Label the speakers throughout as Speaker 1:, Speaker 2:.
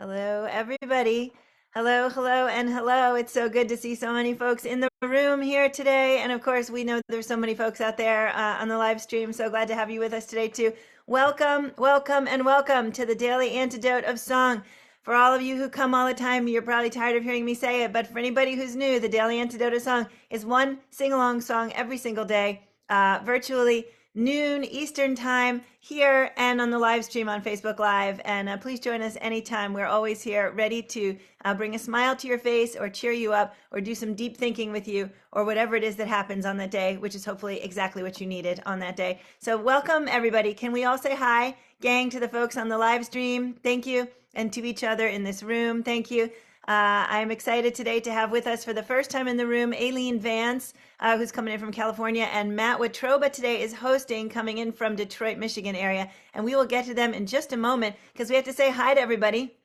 Speaker 1: Hello, everybody. Hello, hello, and hello. It's so good to see so many folks in the room here today. And of course, we know there's so many folks out there on the live stream. So glad to have you with us today, too. Welcome, welcome, and welcome to the Daily Antidote of Song. For all of you who come all the time, you're probably tired of hearing me say it. But for anybody who's new, the Daily Antidote of Song is one sing-along song every single day, virtually noon Eastern time here and on the live stream on Facebook Live. And please join us anytime. We're always here ready to bring a smile to your face or cheer you up or do some deep thinking with you or whatever it is that happens on that day, which is hopefully exactly what you needed on that day. So welcome, everybody. Can we all say hi, gang, to the folks on the live stream? Thank you. And to each other in this room. Thank you. I'm excited today to have with us for the first time in the room, Aileen Vance, who's coming in from California, and Matt Watroba today is hosting, coming in from Detroit, Michigan area. And we will get to them in just a moment because we have to say hi to everybody.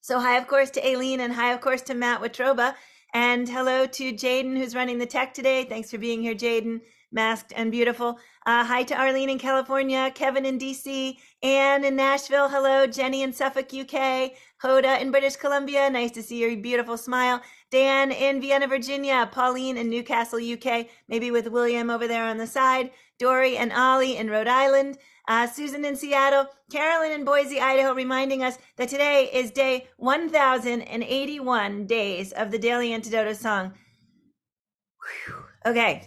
Speaker 1: So hi, of course, to Aileen, and hi, of course, to Matt Watroba. And hello to Jaden, who's running the tech today. Thanks for being here, Jaden, masked and beautiful. Hi to Arlene in California, Kevin in DC, Anne in Nashville. Hello, Jenny in Suffolk, UK, Hoda in British Columbia. Nice to see your beautiful smile. Dan in Vienna, Virginia, Pauline in Newcastle, UK, maybe with William over there on the side, Dory and Ollie in Rhode Island, Susan in Seattle, Carolyn in Boise, Idaho, reminding us that today is day 1,081 days of the Daily Antidote of Song. Whew. Okay.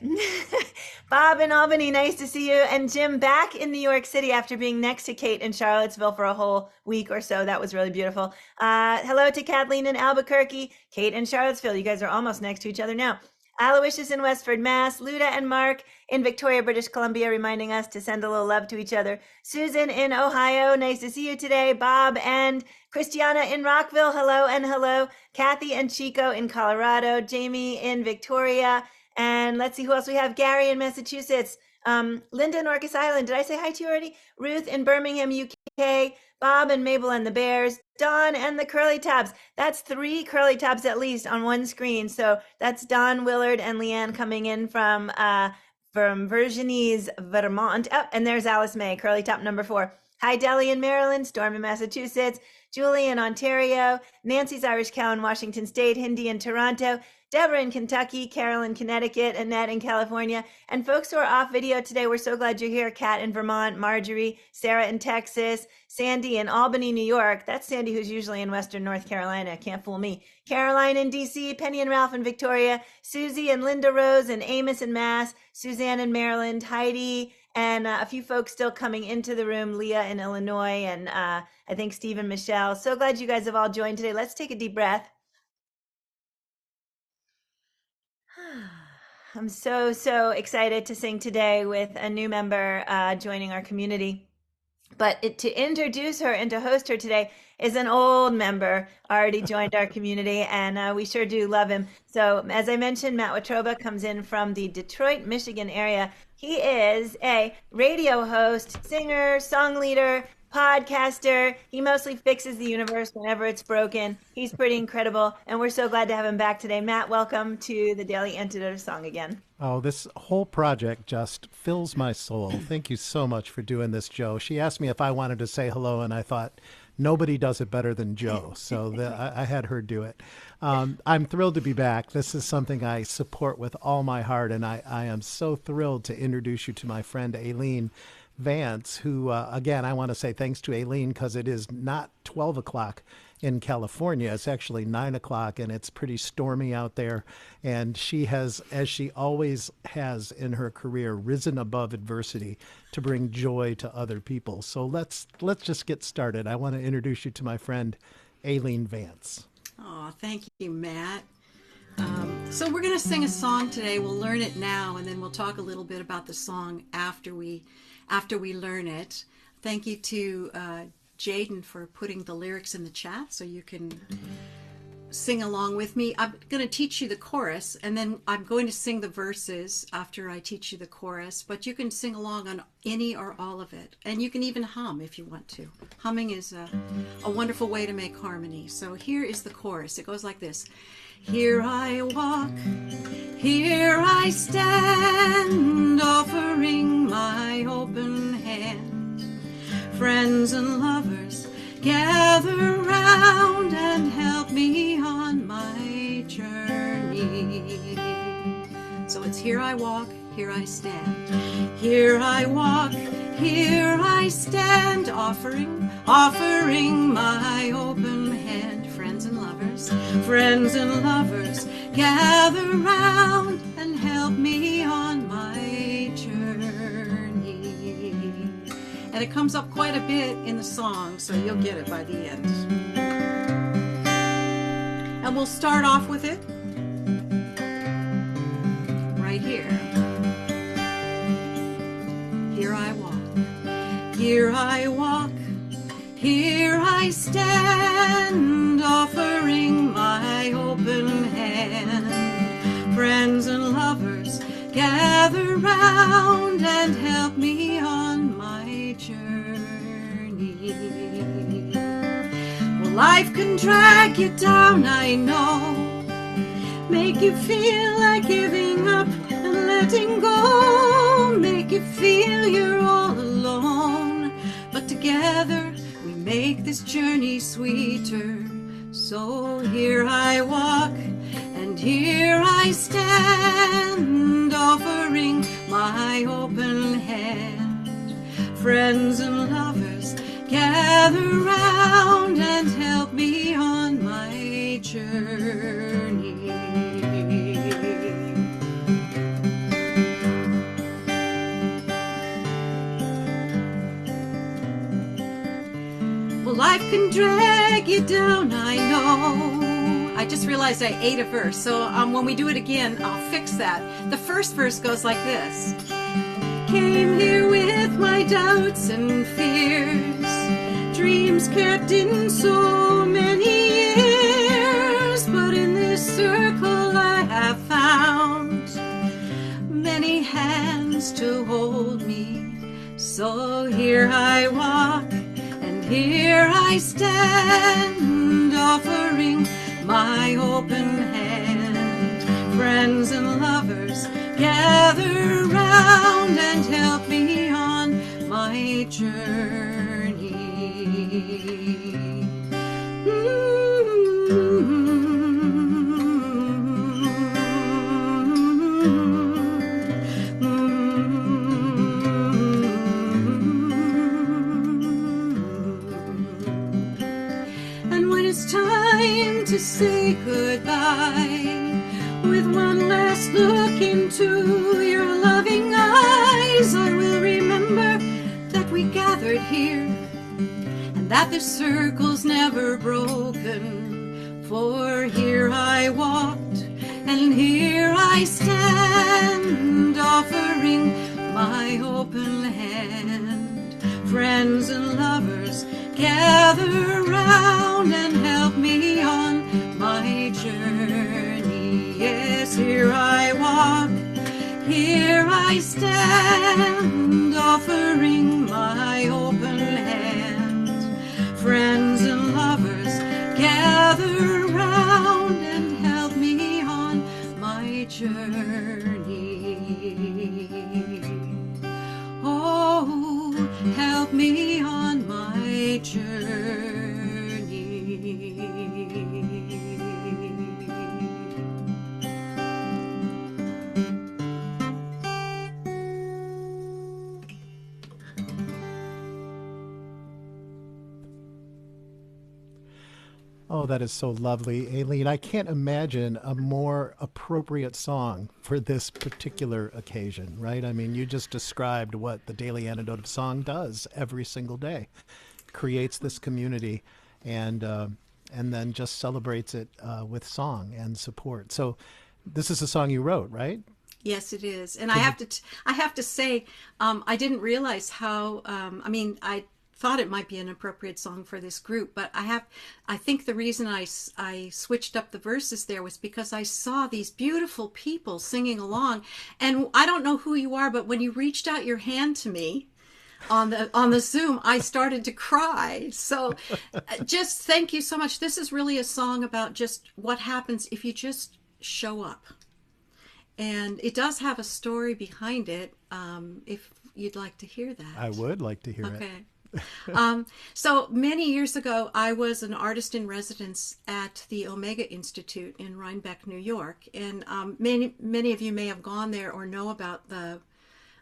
Speaker 1: Bob in Albany, nice to see you. And Jim back in New York City after being next to Kate in Charlottesville for a whole week or so. That was really beautiful. Hello to Kathleen in Albuquerque, Kate in Charlottesville. You guys are almost next to each other now. Aloysius in Westford, Mass. Luda and Mark in Victoria, British Columbia, reminding us to send a little love to each other. Susan in Ohio, nice to see you today. Bob and Christiana in Rockville, hello and hello. Kathy and Chico in Colorado. Jamie in Victoria. And let's see who else we have. Gary in Massachusetts. Linda in Orcas Island. Did I say hi to you already? Ruth in Birmingham, UK. Bob and Mabel and the Bears. Dawn and the Curly Tabs. That's 3 Curly Tabs at least on one screen. So that's Dawn, Willard, and Leanne coming in from Virginie's, Vermont. Oh, and there's Alice May, Curly Top number 4. Hi, Deli in Maryland. Storm in Massachusetts. Julie in Ontario. Nancy's Irish Cow in Washington State. Hindi in Toronto. Deborah in Kentucky, Carol in Connecticut, Annette in California, and folks who are off video today, we're so glad you're here. Kat in Vermont, Marjorie, Sarah in Texas, Sandy in Albany, New York. That's Sandy who's usually in Western North Carolina. Can't fool me. Caroline in DC, Penny and Ralph in Victoria, Susie and Linda Rose and Amos in Mass, Suzanne in Maryland, Heidi, and a few folks still coming into the room, Leah in Illinois, and I think Steve and Michelle. So glad you guys have all joined today. Let's take a deep breath. I'm so excited to sing today with a new member joining our community. But to introduce her and to host her today is an old member already joined our community, and we sure do love him. So as I mentioned, Matt Watroba comes in from the Detroit, Michigan area. He is a radio host, singer, song leader, podcaster. He mostly fixes the universe whenever it's broken. He's pretty incredible, and we're so glad to have him back today. Matt, welcome to the Daily Antidote of Song again.
Speaker 2: Oh, this whole project just fills my soul. Thank you so much for doing this, Joe. She asked me if I wanted to say hello, and I thought nobody does it better than Joe, so I had her do it. I'm thrilled to be back. This is something I support with all my heart, and I am so thrilled to introduce you to my friend Aileen Vance, who, again, I want to say thanks to Aileen because it is not 12 o'clock in California. It's actually 9 o'clock, and it's pretty stormy out there. And she has, as she always has in her career, risen above adversity to bring joy to other people. So let's just get started. I want to introduce you to my friend Aileen Vance.
Speaker 3: Oh, thank you, Matt. So we're going to sing a song today. We'll learn it now, and then we'll talk a little bit about the song after we learn it. Thank you to Jaden for putting the lyrics in the chat so you can sing along with me. I'm going to teach you the chorus, and then I'm going to sing the verses after I teach you the chorus, but you can sing along on any or all of it, and you can even hum if you want to. Humming is a wonderful way to make harmony. So here is the chorus. It goes like this. Here I walk, here I stand, offering my open hand. Friends and lovers gather round. around and help me on my journey. So it's here I walk, here I stand. Here I walk, here I stand, offering my open hand. Friends and lovers, gather round and help me on my journey. And it comes up quite a bit in the song, so you'll get it by the end. And we'll start off with it right here. Here I walk, here I walk, here I stand, offering my open hand. Friends and lovers, gather round and help me on my journey. Well, life can drag you down, I know, make you feel like giving up and letting go, make you feel you're all alone. But together we make this journey sweeter. So here I walk and here I stand, offering my open hand. Friends and lovers, gather round and help me on my journey. Well, life can drag you down, I know. I just realized I ate a verse, so when we do it again, I'll fix that. The first verse goes like this. Came here with my doubts and fears, dreams kept in so many years, but in this circle I have found many hands to hold me. So here I walk and here I stand, offering my open hand. Friends and lovers, gather round and help me on my journey. And when it's time to say goodbye, with one last look into your loving eyes, I will remember that we gathered here and that the circle's never broken. For here I walked and here I stand, offering my open hand. Friends and lovers, gather round and help me on my journey. Yes, here I walk, here I stand, offering my open hand. Friends and lovers, gather round and help me on my journey. Oh, help me on my journey.
Speaker 2: Oh, that is so lovely, Aileen. I can't imagine a more appropriate song for this particular occasion, right? I mean, you just described what the Daily Antidote of Song does every single day. Creates this community and then just celebrates it with song and support. So this is a song you wrote, right?
Speaker 3: Yes, it is. And I have to say, I didn't realize how, I thought it might be an appropriate song for this group, but I think the reason I switched up the verses there was because I saw these beautiful people singing along. And I don't know who you are, but when you reached out your hand to me on the Zoom, I started to cry. So just thank you so much. This is really a song about just what happens if you just show up. And it does have a story behind it, if you'd like to hear that.
Speaker 2: I would like to hear it.
Speaker 3: Okay. So many years ago, I was an artist in residence at the Omega Institute in Rhinebeck, New York, and many of you may have gone there or know about the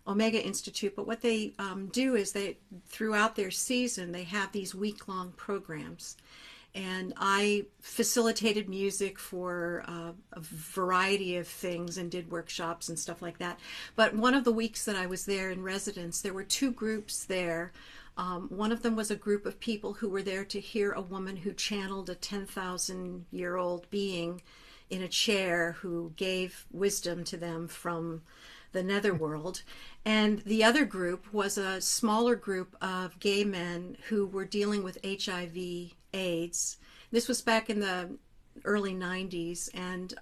Speaker 3: Omega Institute. But what they do is they, throughout their season, they have these week-long programs. And I facilitated music for a variety of things and did workshops and stuff like that. But one of the weeks that I was there in residence, there were two groups there. One of them was a group of people who were there to hear a woman who channeled a 10,000-year-old being in a chair who gave wisdom to them from the netherworld. And the other group was a smaller group of gay men who were dealing with HIV/AIDS. This was back in the early 90s, and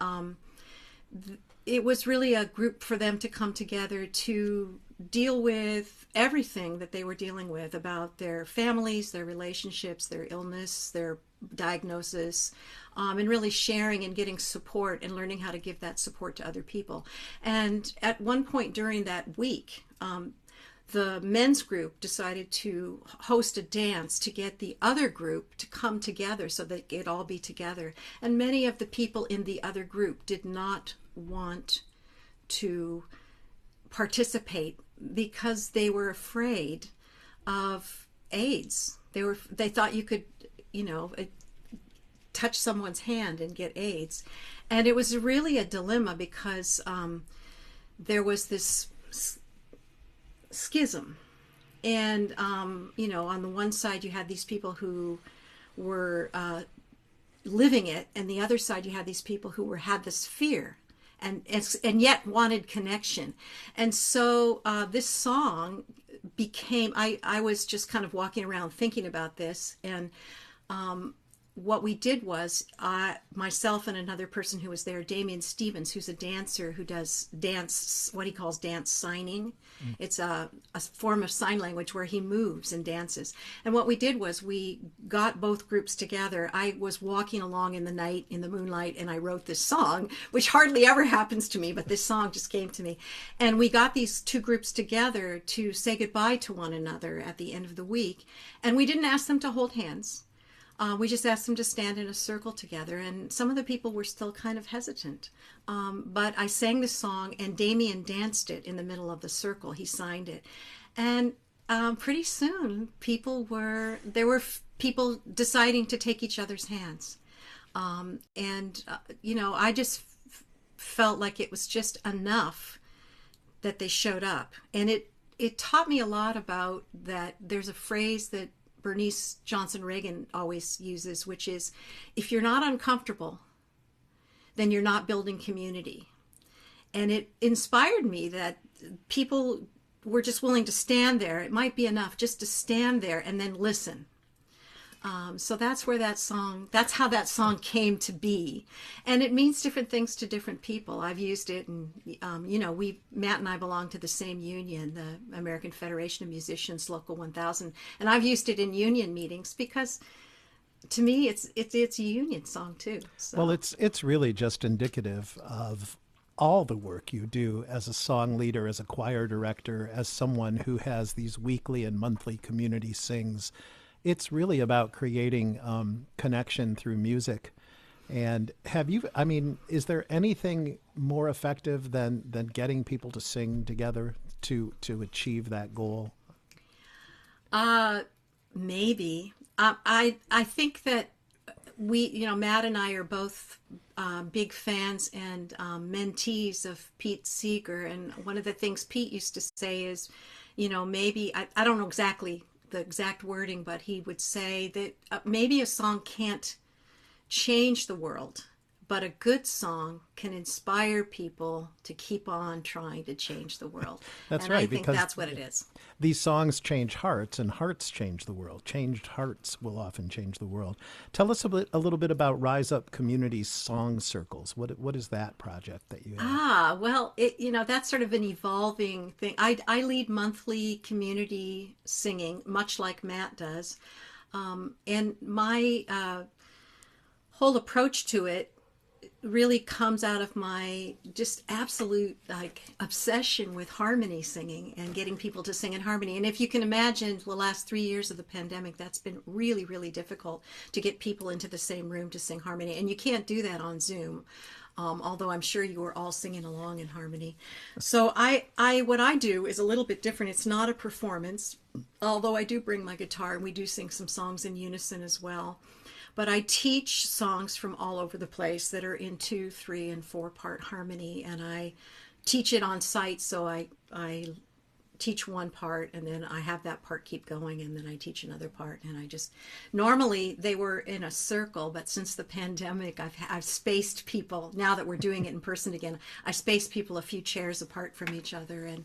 Speaker 3: it was really a group for them to come together to deal with everything that they were dealing with about their families, their relationships, their illness, their diagnosis, and really sharing and getting support and learning how to give that support to other people. And at one point during that week, the men's group decided to host a dance to get the other group to come together so they could all be together. And many of the people in the other group did not want to participate because they were afraid of AIDS. They thought you could, touch someone's hand and get AIDS. And it was really a dilemma because there was this schism. And, on the one side you had these people who were living it, and the other side you had these people who had this fear and yet wanted connection. And so this song became, I was just kind of walking around thinking about this, and what we did was myself and another person who was there, Damian Stevens, who's a dancer who does dance, what he calls dance signing. It's a form of sign language where he moves and dances. And what we did was we got both groups together. I was walking along in the night, in the moonlight, and I wrote this song, which hardly ever happens to me, but this song just came to me. And we got these two groups together to say goodbye to one another at the end of the week. And we didn't ask them to hold hands. We just asked them to stand in a circle together, and some of the people were still kind of hesitant. But I sang the song, and Damien danced it in the middle of the circle. He signed it. And pretty soon, there were people deciding to take each other's hands. I just felt like it was just enough that they showed up. And it taught me a lot about that. There's a phrase that Bernice Johnson Reagan always uses, which is, if you're not uncomfortable, then you're not building community. And it inspired me that people were just willing to stand there. It might be enough just to stand there and then listen. So that's how that song came to be. And it means different things to different people. I've used it, and, Matt and I belong to the same union, the American Federation of Musicians, Local 1000. And I've used it in union meetings because to me, it's a union song too. So.
Speaker 2: Well, it's really just indicative of all the work you do as a song leader, as a choir director, as someone who has these weekly and monthly community sings. It's really about creating connection through music. And is there anything more effective than getting people to sing together to achieve that goal?
Speaker 3: Maybe. I think that Matt and I are both big fans and mentees of Pete Seeger. And one of the things Pete used to say is, maybe, I don't know exactly the exact wording, but he would say that maybe a song can't change the world, but a good song can inspire people to keep on trying to change the world.
Speaker 2: That's
Speaker 3: and
Speaker 2: right,
Speaker 3: I think
Speaker 2: because
Speaker 3: that's what it is.
Speaker 2: These songs change hearts, and hearts change the world. Changed hearts will often change the world. Tell us a little bit about Rise Up Community Song Circles. What is that project that you have?
Speaker 3: Well, that's sort of an evolving thing. I lead monthly community singing, much like Matt does. And my whole approach to it really comes out of my just absolute like obsession with harmony singing and getting people to sing in harmony. And if you can imagine the last 3 years of the pandemic, that's been really, really difficult to get people into the same room to sing harmony. And you can't do that on Zoom. Although I'm sure you were all singing along in harmony. So what I do is a little bit different. It's not a performance, although I do bring my guitar and we do sing some songs in unison as well. But I teach songs from all over the place that are in 2, 3, and 4-part harmony, and I teach it on site. So I teach one part, and then I have that part keep going, and then I teach another part. And I just normally they were in a circle, but since the pandemic, I've spaced people. Now that we're doing it in person again, I space people a few chairs apart from each other, and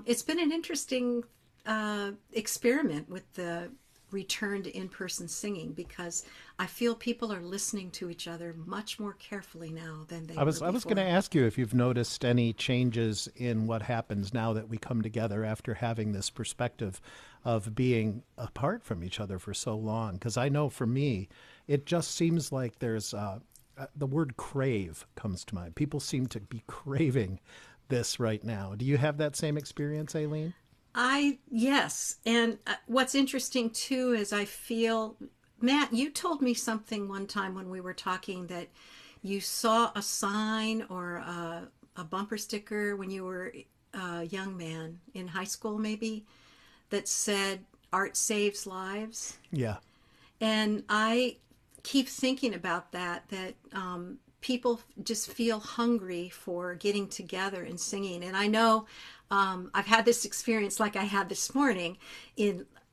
Speaker 3: it's been an interesting experiment with the return to in-person singing, because I feel people are listening to each other much more carefully now than they were before.
Speaker 2: I was going to ask you if you've noticed any changes in what happens now that we come together after having this perspective of being apart from each other for so long. Because I know for me, it just seems like there's the word crave comes to mind. People seem to be craving this right now. Do you have that same experience, Aileen?
Speaker 3: Yes. And what's interesting too is I feel, Matt, you told me something one time when we were talking that you saw a sign or a bumper sticker when you were a young man in high school, maybe, that said, "Art saves lives."
Speaker 2: Yeah.
Speaker 3: And I keep thinking about that people just feel hungry for getting together and singing. And I know I've had this experience like I had this morning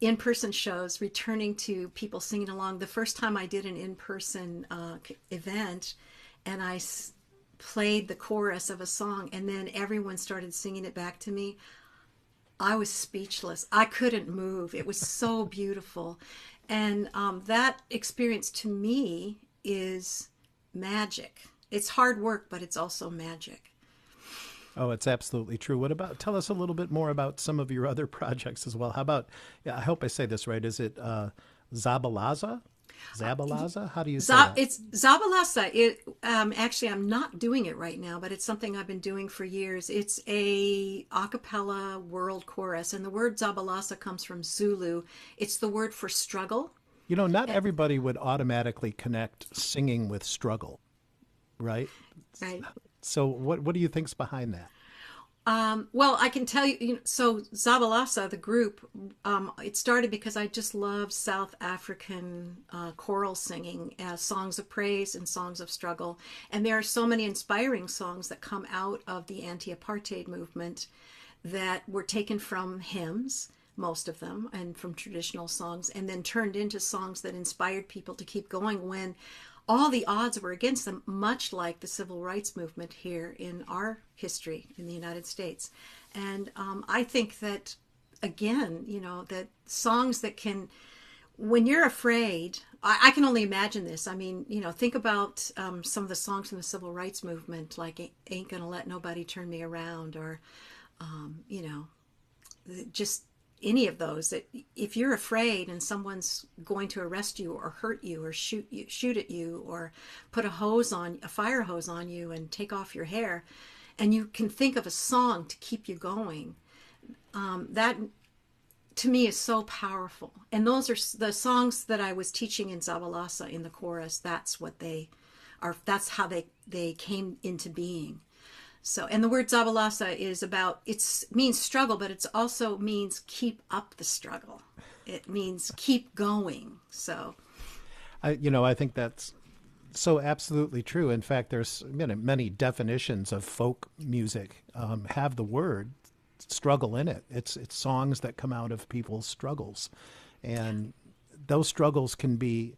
Speaker 3: in-person shows, returning to people singing along. The first time I did an in-person event, and I played the chorus of a song, and then everyone started singing it back to me, I was speechless. I couldn't move. It was so beautiful. And that experience to me is magic. It's hard work, but it's also magic.
Speaker 2: Oh, it's absolutely true. Tell us a little bit more about some of your other projects as well. How about, I hope I say this right, is it Zabalaza? Zabalaza? How do you say that?
Speaker 3: It's Zabalaza. Actually, I'm not doing it right now, but it's something I've been doing for years. It's a a cappella world chorus, and the word Zabalaza comes from Zulu. It's the word for struggle.
Speaker 2: Not everybody would automatically connect singing with struggle, right?
Speaker 3: Right.
Speaker 2: So what do you think's behind that?
Speaker 3: Well, I can tell you, so Zabalasa, the group, it started because I just love South African choral singing, songs of praise and songs of struggle. And there are so many inspiring songs that come out of the anti-apartheid movement that were taken from hymns, most of them, and from traditional songs, and then turned into songs that inspired people to keep going when all the odds were against them, much like the civil rights movement here in our history in the United States. And I think that, again, that songs that can, when you're afraid, I can only imagine this. I mean, think about some of the songs from the civil rights movement, like "Ain't Gonna Let Nobody Turn Me Around," or, just any of those, that if you're afraid and someone's going to arrest you or hurt you or shoot at you or put a fire hose on you and take off your hair, and you can think of a song to keep you going, that to me is so powerful. And those are the songs that I was teaching in Zabalasa in the chorus. That's what they are. That's how they came into being. So, and the word Zabalasa is means struggle, but it also means keep up the struggle. It means keep going. So,
Speaker 2: I think that's so absolutely true. In fact, there's many definitions of folk music have the word struggle in it. It's songs that come out of people's struggles, and those struggles can be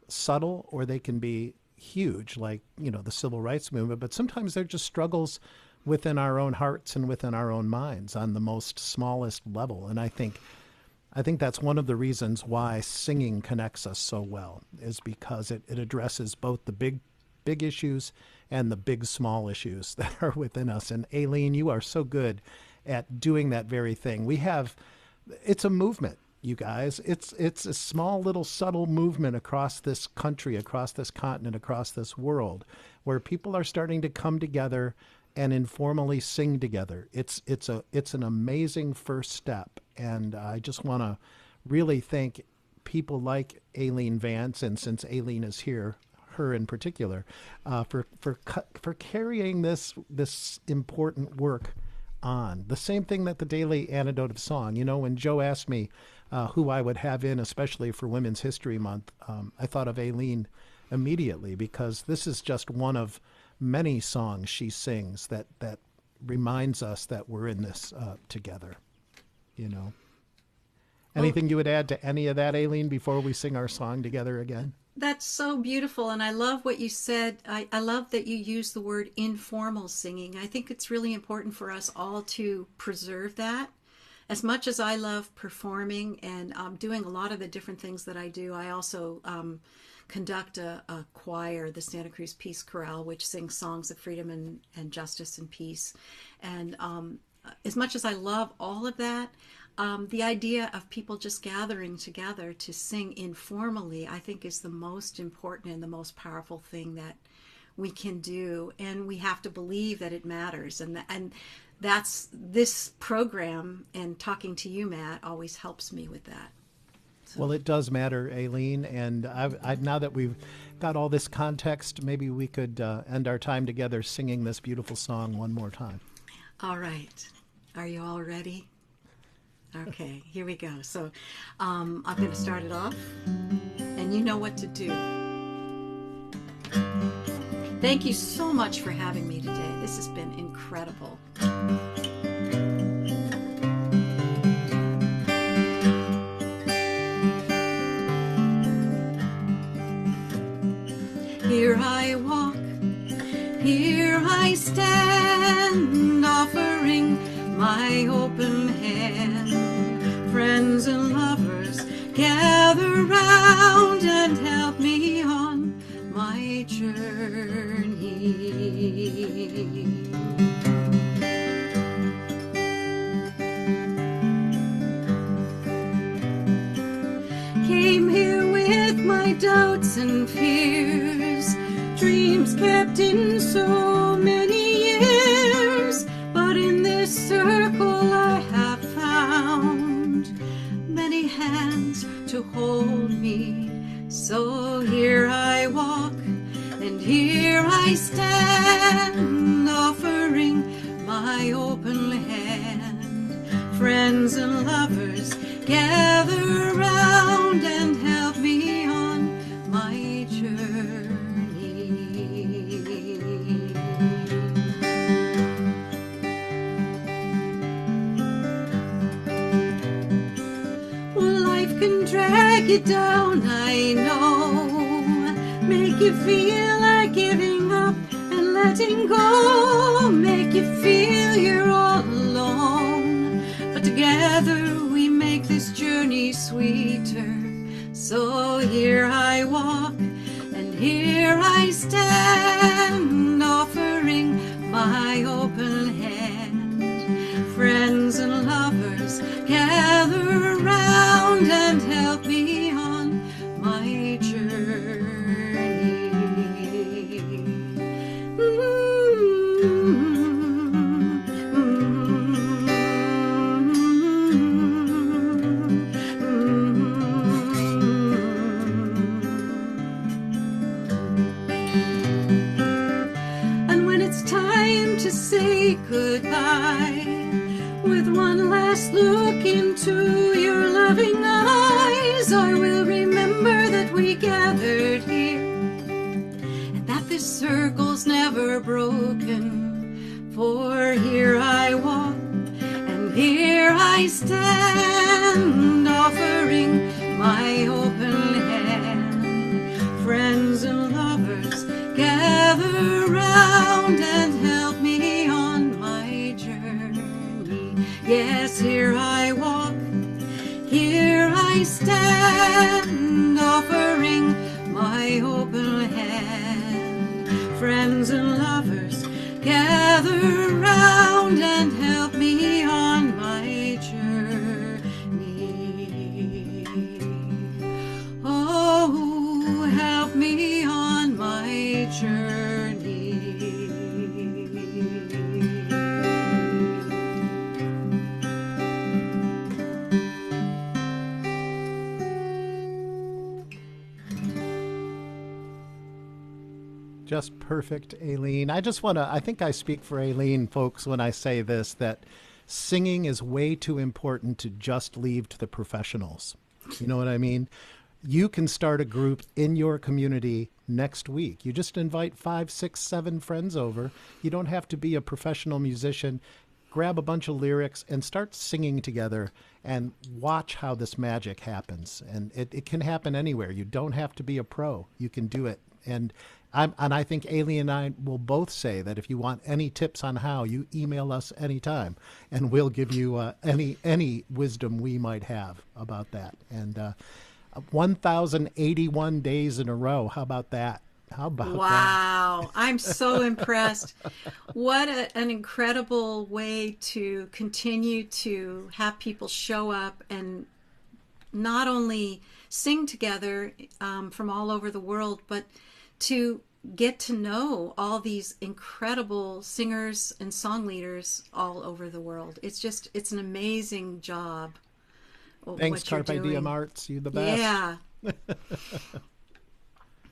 Speaker 2: subtle or they can be huge, like the civil rights movement, but sometimes they're just struggles within our own hearts and within our own minds on the most smallest level. And I think that's one of the reasons why singing connects us so well, is because it addresses both the big issues and the big small issues that are within us. And Aileen, you are so good at doing that very thing. It's a movement. you guys. It's a small little subtle movement across this country, across this continent, across this world, where people are starting to come together and informally sing together. It's an amazing first step, and I just want to really thank people like Aileen Vance, and since Aileen is here, her in particular, for carrying this important work on. The same thing that the Daily Antidote of Song. You know, when Joe asked me who I would have in, especially for Women's History Month, I thought of Aileen immediately, because this is just one of many songs she sings that reminds us that we're in this together. You know. Anything you would add to any of that, Aileen, before we sing our song together again?
Speaker 3: That's so beautiful, and I love what you said. I love that you use the word informal singing. I think it's really important for us all to preserve that. As much as I love performing and doing a lot of the different things that I do, I also conduct a choir, the Santa Cruz Peace Chorale, which sings songs of freedom and justice and peace. And as much as I love all of that, the idea of people just gathering together to sing informally, I think, is the most important and the most powerful thing that we can do. And we have to believe that it matters. And that's this program, and talking to you, Matt, always helps me with that. So.
Speaker 2: Well, it does matter, Aileen. And now that we've got all this context, maybe we could end our time together singing this beautiful song one more time.
Speaker 3: All right. Are you all ready? Okay, here we go. So I'm going to start it off, and you know what to do. Thank you so much for having me today. This has been incredible. Here I walk, here I stand, offering my open hand. Friends and lovers, gather round and help me on my journey. Came here with my doubts and fears, dreams kept in so many years, but in this circle I have found many hands to hold me. So here I walk and here I stand, offering my open hand. Friends and lovers, gather round and help me on my journey. Life can drag you down, I know, make you feel like giving up and letting go, make you feel you're all alone, but together we make this journey sweeter. So here I walk and here I stand, offering my open hand. Friends and lovers, gather round and help me on my journey. And when it's time to say goodbye, with one last look into your loving eyes, I will remember that we gathered here, and that this circle's never broken. For here I walk, and here I stand, offering my open hand. Friends and lovers, gather round and help me on my journey. Yes, here I walk, here I stand, offering my open hand. Friends and lovers, gather round and help me on my journey. me on my journey.
Speaker 2: Just perfect, Aileen. I just want to, I think I speak for Aileen, folks, when I say this, that singing is way too important to just leave to the professionals. You know what I mean? You can start a group in your community next week. You just invite 5, 6, 7 friends over. You don't have to be a professional musician. Grab a bunch of lyrics and start singing together and watch how this magic happens. And it can happen anywhere. You don't have to be a pro. You can do it. And I think Aileen and I will both say that if you want any tips on how, you email us anytime, and we'll give you any wisdom we might have about that. And 1,081 days in a row. How about that? How about that?
Speaker 3: Wow, I'm so impressed. What an incredible way to continue to have people show up and not only sing together from all over the world, but to get to know all these incredible singers and song leaders all over the world. It's an amazing job.
Speaker 2: Thanks, Carpe Diem Arts. You the best.
Speaker 3: Yeah.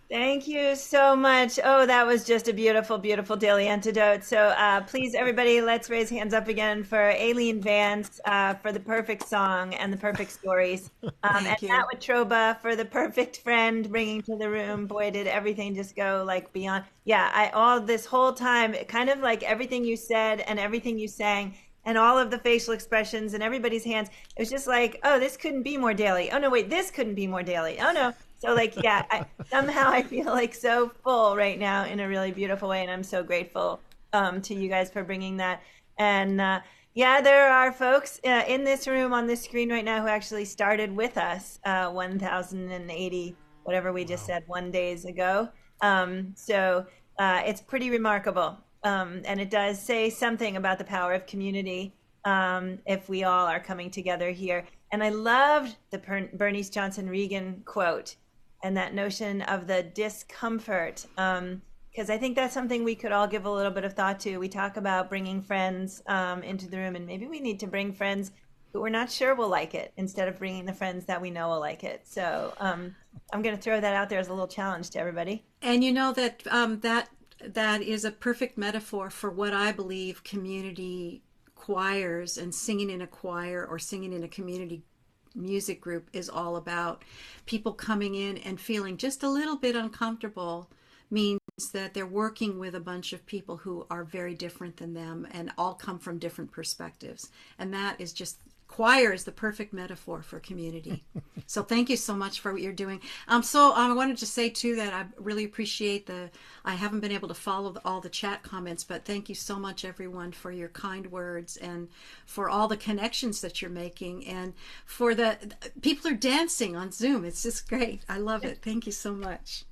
Speaker 1: Thank you so much. Oh, that was just a beautiful, beautiful daily antidote. So please, everybody, let's raise hands up again for Aileen Vance for the perfect song and the perfect stories. And
Speaker 3: you.
Speaker 1: Matt Watroba for the perfect friend bringing to the room. Boy, did everything just go like beyond. Yeah, all this whole time, kind of like everything you said and everything you sang and all of the facial expressions and everybody's hands. It was just like, oh, this couldn't be more daily. Oh, no, wait, this couldn't be more daily. Oh, no. So like, yeah, somehow I feel like so full right now in a really beautiful way. And I'm so grateful to you guys for bringing that. And yeah, there are folks in this room on this screen right now who actually started with us 1,080, whatever we just said, 1 days ago. So it's pretty remarkable. And it does say something about the power of community if we all are coming together here. And I loved the Bernice Johnson Reagan quote and that notion of the discomfort, because I think that's something we could all give a little bit of thought to. We talk about bringing friends into the room, and maybe we need to bring friends who we're not sure will like it instead of bringing the friends that we know will like it. So I'm going to throw that out there as a little challenge to everybody.
Speaker 3: And you know that that is a perfect metaphor for what I believe community choirs and singing in a choir or singing in a community music group is all about. People coming in and feeling just a little bit uncomfortable means that they're working with a bunch of people who are very different than them and all come from different perspectives. And that is just, choir is the perfect metaphor for community. So thank you so much for what you're doing. So I wanted to say too that I really appreciate I haven't been able to follow all the chat comments, but thank you so much everyone for your kind words and for all the connections that you're making, and for the people are dancing on Zoom. It's just great. I love it. Thank you so much.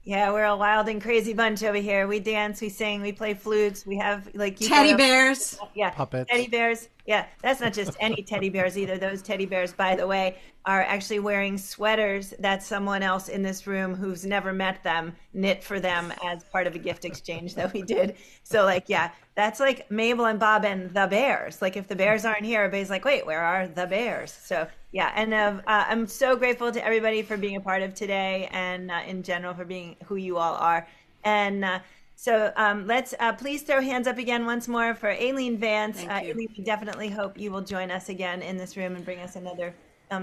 Speaker 1: Yeah, we're a wild and crazy bunch over here. We dance, we sing, we play flutes. We have like
Speaker 3: teddy bears.
Speaker 1: Yeah,
Speaker 2: puppets.
Speaker 1: Teddy bears. Yeah, that's not just any teddy bears either. Those teddy bears, by the way, are actually wearing sweaters that someone else in this room who's never met them knit for them as part of a gift exchange that we did. So like, yeah, that's like Mabel and Bob and the bears. Like if the bears aren't here, everybody's like, wait, where are the bears? So yeah, and I'm so grateful to everybody for being a part of today and in general for being who you all are. And so let's please throw hands up again once more for Aileen Vance. Aileen, we definitely hope you will join us again in this room and bring us another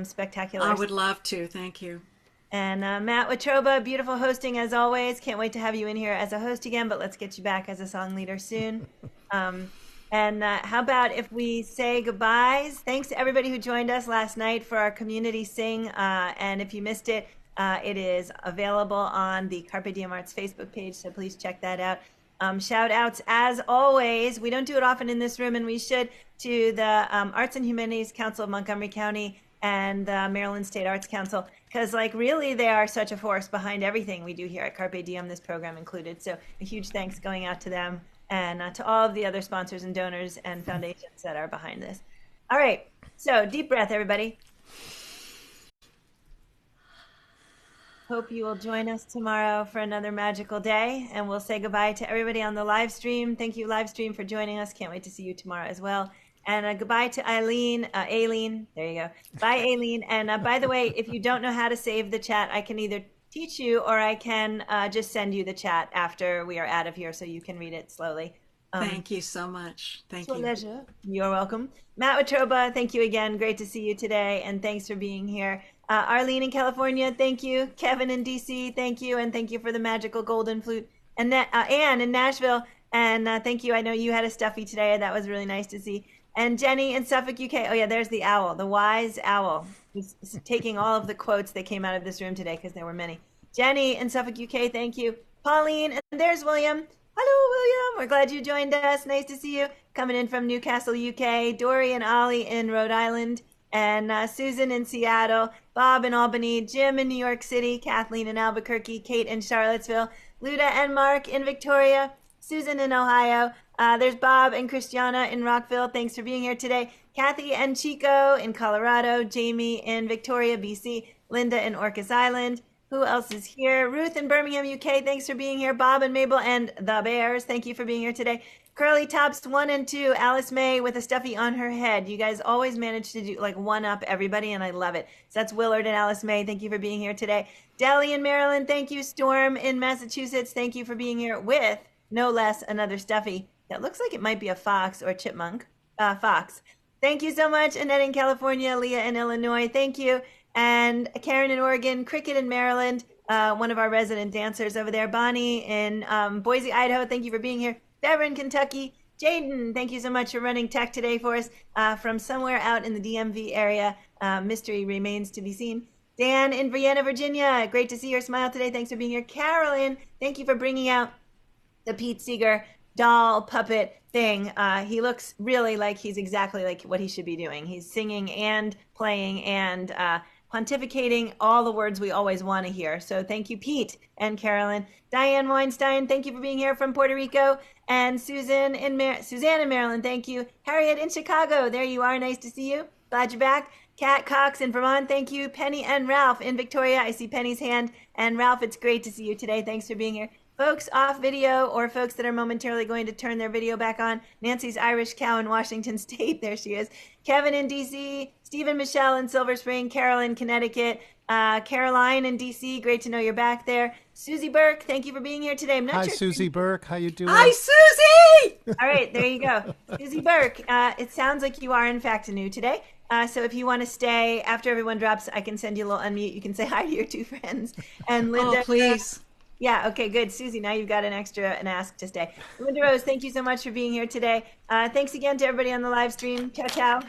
Speaker 1: spectacular.
Speaker 3: I would love to. Thank you.
Speaker 1: And Matt Watroba, beautiful hosting as always. Can't wait to have you in here as a host again, but let's get you back as a song leader soon. And how about if we say goodbyes? Thanks to everybody who joined us last night for our community sing. And if you missed it, it is available on the Carpe Diem Arts Facebook page, so please check that out. Shout outs, as always, we don't do it often in this room, and we should, to the Arts and Humanities Council of Montgomery County and the Maryland State Arts Council, because like really they are such a force behind everything we do here at Carpe Diem, this program included. So a huge thanks going out to them and to all of the other sponsors and donors and foundations that are behind this. All right, so deep breath, everybody. Hope you will join us tomorrow for another magical day. And we'll say goodbye to everybody on the live stream. Thank you, live stream, for joining us. Can't wait to see you tomorrow as well. And goodbye to Aileen. There you go. Bye, Aileen. And by the way, if you don't know how to save the chat, I can either teach you or I can just send you the chat after we are out of here so you can read it slowly.
Speaker 3: Thank you so much. Thank you.
Speaker 1: Pleasure. You're welcome. Matt Watroba, thank you again. Great to see you today, and thanks for being here. Arlene in California, thank you. Kevin in DC, thank you, and thank you for the magical golden flute. And Anne in Nashville, and thank you. I know you had a stuffy today, and that was really nice to see. And Jenny in Suffolk, UK. Oh yeah, there's the owl, the wise owl, who's taking all of the quotes that came out of this room today because there were many. Jenny in Suffolk, UK, thank you. Pauline, and there's William. Hello, William. We're glad you joined us. Nice to see you. Coming in from Newcastle, UK. Dory and Ollie in Rhode Island. And Susan in Seattle. Bob in Albany. Jim in New York City. Kathleen in Albuquerque. Kate in Charlottesville. Luda and Mark in Victoria. Susan in Ohio. There's Bob and Christiana in Rockville. Thanks for being here today. Kathy and Chico in Colorado. Jamie in Victoria, BC. Linda in Orcas Island. Who else is here? Ruth in Birmingham, UK. Thanks for being here. Bob and Mabel and the Bears. Thank you for being here today. Curly Tops 1 and 2. Alice May with a stuffy on her head. You guys always manage to do like one up everybody, and I love it. So that's Willard and Alice May. Thank you for being here today. Deli in Maryland. Thank you. Storm in Massachusetts. Thank you for being here with no less another stuffy that looks like it might be a fox or a chipmunk. Fox. Thank you so much. Annette in California. Leah in Illinois. Thank you. And Karen in Oregon, Cricket in Maryland, one of our resident dancers over there. Bonnie in Boise, Idaho, thank you for being here. Deborah in Kentucky. Jaden, thank you so much for running tech today for us from somewhere out in the DMV area. Mystery remains to be seen. Dan in Vienna, Virginia, great to see your smile today. Thanks for being here. Carolyn, thank you for bringing out the Pete Seeger doll puppet thing. He looks really like he's exactly like what he should be doing. He's singing and playing and pontificating all the words we always want to hear. So thank you, Pete and Carolyn. Diane Weinstein, thank you for being here from Puerto Rico. And Suzanne in Maryland, thank you. Harriet in Chicago, there you are. Nice to see you. Glad you're back. Kat Cox in Vermont, thank you. Penny and Ralph in Victoria. I see Penny's hand. And Ralph, it's great to see you today. Thanks for being here. Folks off video or folks that are momentarily going to turn their video back on. Nancy's Irish Cow in Washington State. There she is. Kevin in DC. Stephen Michelle in Silver Spring. Carol in Connecticut. Caroline in DC. Great to know you're back there. Susie Burke, thank you for being here today.
Speaker 2: Hi, Susie Burke. How you doing?
Speaker 3: Hi, Susie!
Speaker 1: All right, there you go. Susie Burke, it sounds like you are in fact new today. So if you want to stay after everyone drops, I can send you a little unmute. You can say hi to your two friends. And Linda.
Speaker 3: Oh, please.
Speaker 1: Yeah, okay, good. Susie, now you've got an ask to stay. Linda Rose, thank you so much for being here today. Thanks again to everybody on the live stream. Ciao, ciao.